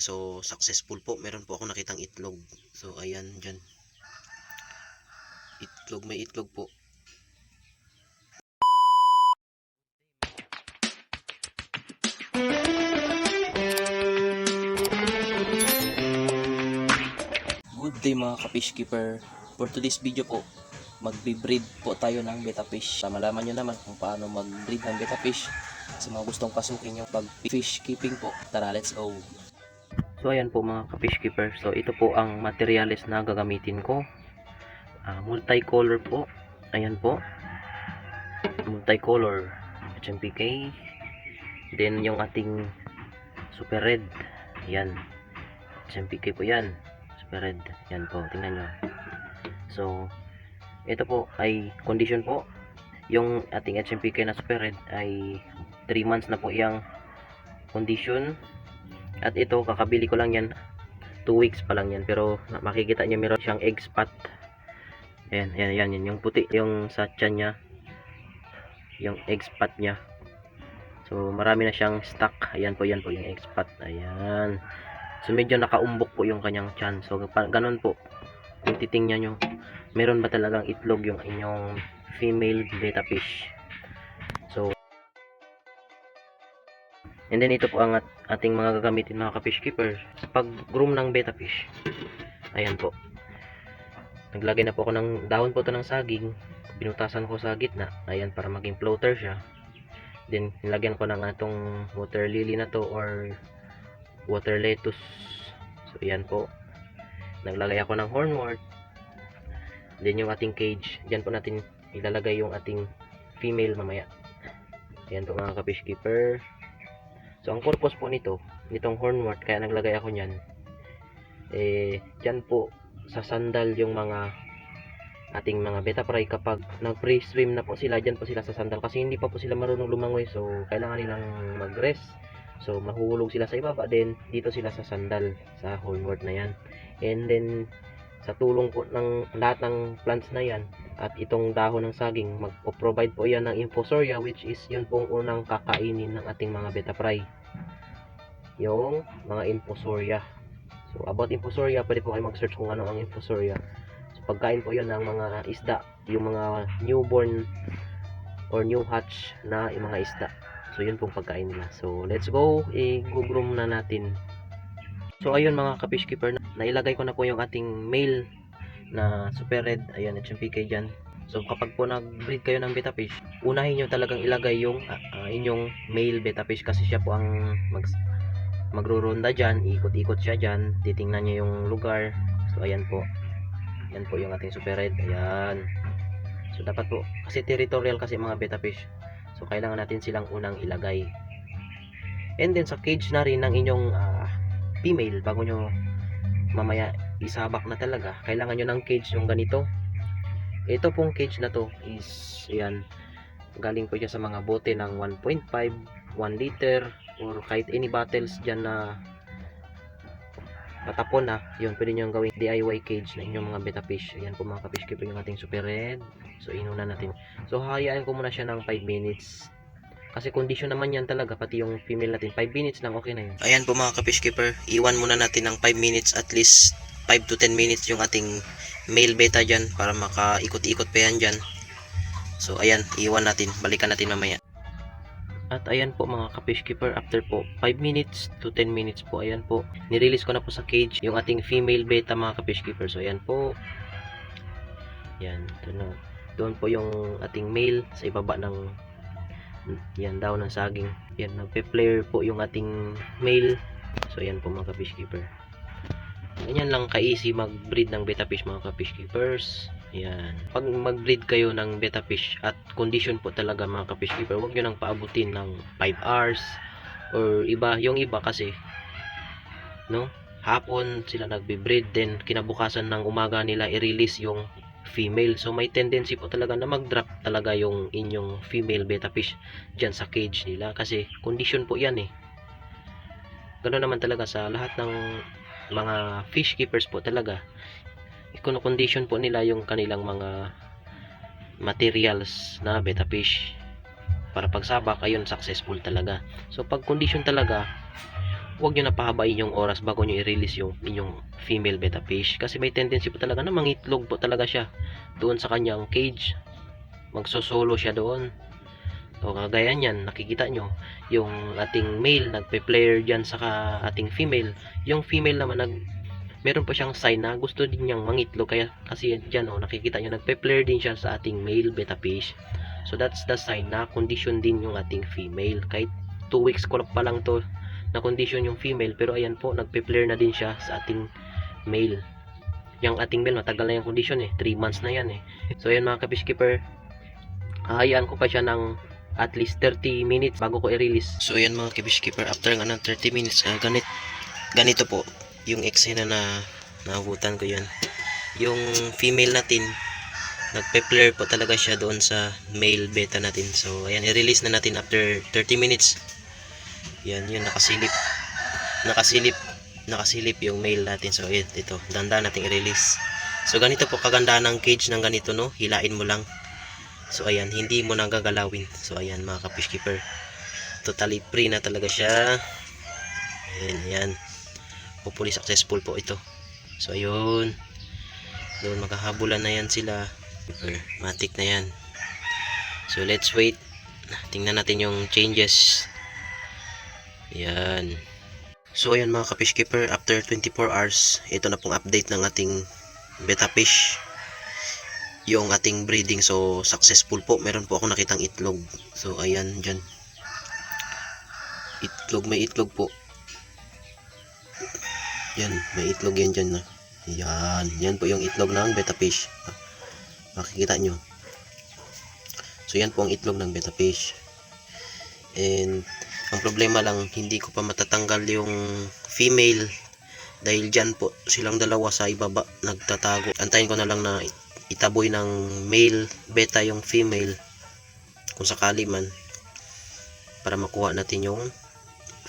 So successful po, meron po ako nakitang itlog. So ayan dyan, itlog, may itlog po. Good day mga ka-fish keeper. For today's video po, magbe-breed po tayo ng betta fish. Malaman nyo naman kung paano mag-breed ng betta fish. Sa mga gustong pasukin yung pag-fish keeping po, tara let's go. So ayan po mga ka-fish keeper. So ito po ang materials na gagamitin ko. Multicolor po. Ayan po. Multicolor HMPK. Then yung ating super red. Ayan. HMPK po yan. Super red. Yan po. Tingnan nyo. So ito po ay condition po. Yung ating HMPK na super red ay 3 months na po yung condition. At ito kakabili ko lang yan, 2 weeks pa lang yan, pero makikita nyo meron siyang egg spot. Ayan, ayan, yan, yung puti yung sa tiyan nya, yung egg spot nya. So marami na siyang stock. Ayan po, yan po yung egg spot. Ayan, so medyo nakaumbok po yung kanyang tiyan. So ganun po, kung titingnan nyo, meron ba talagang itlog yung inyong female betta fish. So and then ito po ang ating mga gagamitin mga ka-fish keeper pag groom ng betta fish. Ayan po, naglagay na po ako ng dahon po to ng saging, binutasan ko sa gitna. Ayan, para maging floater siya. Then nilagyan ko ng atong water lily na to or water lettuce. So ayan po, naglagay ako ng hornwort. Then yung ating cage, dyan po natin ilalagay yung ating female mamaya. Ayan po mga ka-fish keeper. So ang purpose po nitong hornwort, kaya naglagay ako niyan, dyan po sa sandal yung mga ating mga betta fry kapag nag-free swim na po sila. Dyan po sila sa sandal kasi hindi pa po sila marunong lumangoy, so kailangan nilang mag-rest. So mahuhulog sila sa ibaba, then dito sila sa sandal sa hornwort na yan. And then sa tulong po ng lahat ng plants na yan at itong dahon ng saging, magpo-provide po yan ng infusoria, which is yun pong unang kakainin ng ating mga betta fry, yung mga infusoria. So about infusoria, pwede po kayo mag-search kung ano ang infusoria. So pagkain po yun ng mga isda, yung mga newborn or new hatch na yung mga isda. So yun pong pagkain nila. So let's go, i-groom na natin. So ayun mga ka-fish keeper, nailagay ko na po yung ating male na super red. Ayan, HMPK dyan. So kapag po nag-breed kayo ng betta fish, unahin nyo talagang ilagay yung inyong male betta fish, kasi siya po ang magruronda dyan, ikot-ikot siya dyan, titingnan nyo yung lugar. So ayan po, yan po yung ating super red. Ayan, so dapat po, kasi territorial kasi mga betta fish, so kailangan natin silang unang ilagay. And then sa cage na rin ng inyong female, bago nyo mamaya isabak na talaga, kailangan nyo ng cage yung ganito. Ito pong cage na to is, ayan, galing po siya sa mga bote ng 1.5, 1 liter, or kahit any bottles dyan na patapon na, yun, pwede nyo gawing DIY cage na inyong mga betta fish. Ayan po mga ka-fish keeper, yung ating super red. So inunan natin. So hayaan ko muna siya ng 5 minutes. Kasi condition naman yan talaga, pati yung female natin. 5 minutes lang, okay na yun. Ayan po mga ka-fish keeper, iwan muna natin ng 5 minutes, at least 5 to 10 minutes yung ating male betta dyan, para makaikot-ikot pa yan dyan. So ayan, iwan natin, balikan natin mamaya. At ayan po mga ka-fish keeper, after po 5 minutes to 10 minutes po, ayan po, nirelease ko na po sa cage yung ating female betta mga ka-fish keeper. So ayan po, yan, doon po yung ating male sa ibaba ng yan daw ng saging. Yan, nagpe-flare po yung ating male. So yan po mga ka-fish keeper, ganyan lang ka-easy mag-breed ng betta fish mga ka-fish keepers. Yan, pag mag-breed kayo ng betta fish at condition po talaga mga ka-fish keeper, huwag nyo nang paabutin ng 5 hours or iba, yung iba kasi no, hapon sila nagbe-breed, then kinabukasan ng umaga nila i-release yung female. So may tendency po talaga na mag-drop talaga yung inyong female betta fish dyan sa cage nila, kasi condition po yan eh. Ganoon naman talaga sa lahat ng mga fish keepers po talaga, i-condition po nila yung kanilang mga materials na betta fish para pagsabak ayun successful talaga. So pag condition talaga, huwag nyo napahabain yung oras bago nyo i-release yung inyong female betta fish, kasi may tendency po talaga na mangitlog po talaga siya doon sa kanyang cage, magsosolo siya doon. O kagaya niyan, nakikita nyo yung ating male nagpe-player dyan sa ating female, yung female naman meron pa siyang sign na gusto din niyang mangitlog, kaya kasi dyan nakikita nyo nagpe-player din siya sa ating male betta fish. So that's the sign na condition din yung ating female. Kahit 2 weeks ko pa lang to na condition yung female, pero ayan po, nagpe-flare na din siya sa ating male. Yung ating male matagal na yung condition 3 months na yan So ayan mga ka-fish keeper, hahayaan ko pa siya ng at least 30 minutes bago ko i-release. So ayan mga ka-fish keeper, after nga ng 30 minutes, ganito po yung eksena na naabutan ko yan. Yung female natin, nagpe-flare po talaga siya doon sa male beta natin. So ayan, i-release na natin after 30 minutes. Yan, yun, nakasilip yung male natin. So ito, dandan natin i-release. So ganito po kagandahan ng cage ng ganito, no, hilain mo lang. So ayan, hindi mo nang gagalawin. So ayan mga ka-fish keeper, totally free na talaga siya. Ayan, hopefully successful po ito. So ayun, doon makahabulan na yan sila, matik na yan. So let's wait, tingnan natin yung changes. Yan. So ayan mga ka-fish keeper, after 24 hours, ito na pong update ng ating betta fish, yung ating breeding. So successful po, meron po ako nakitang itlog. So ayan dyan, itlog, may itlog po. Yan, may itlog yan dyan na. Yan po yung itlog ng betta fish. Makikita nyo. So yan po ang itlog ng betta fish. And ang problema lang, hindi ko pa matatanggal yung female dahil dyan po silang dalawa sa ibaba nagtatago. Antayin ko na lang na itaboy ng male beta yung female kung sakali man, para makuha natin yung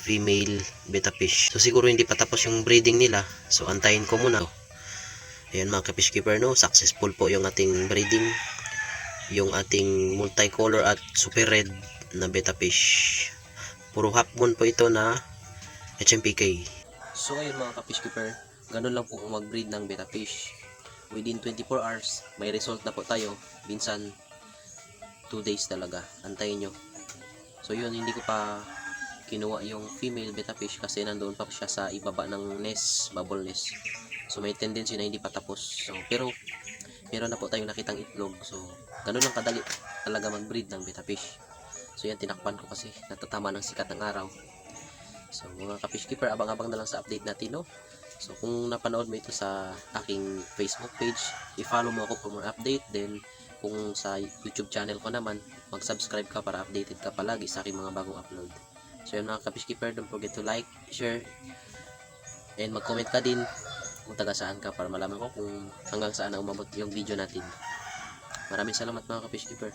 female betta fish. So siguro hindi pa tapos yung breeding nila, so antayin ko muna. Ayan mga ka-fish keeper, no, successful po yung ating breeding, yung ating multicolor at super red na betta fish. Puro hapon po ito na HMPK. So ayun mga ka-fish keeper, ganun lang po kung mag-breed ng betta fish. Within 24 hours, may result na po tayo. Minsan 2 days talaga, antayin nyo. So yun, hindi ko pa kinuha yung female betta fish kasi nandoon pa siya sa ibaba ng nest, bubble nest. So may tendency na hindi pa tapos. So pero meron na po tayong nakitang itlog. So ganun lang kadali talaga mag-breed ng betta fish. So yan, tinakpan ko kasi natatama ng sikat ng araw. So mga ka-fish keeper, abang-abang na lang sa update natin, no? So kung napanood mo ito sa aking Facebook page, i-follow mo ako for more update. Then kung sa YouTube channel ko naman, mag-subscribe ka para updated ka palagi sa aking mga bagong upload. So yan mga ka-fish keeper, don't forget to like, share, and mag-comment ka din kung taga saan ka para malaman ko kung hanggang saan na umabot yung video natin. Maraming salamat mga ka-fish keeper.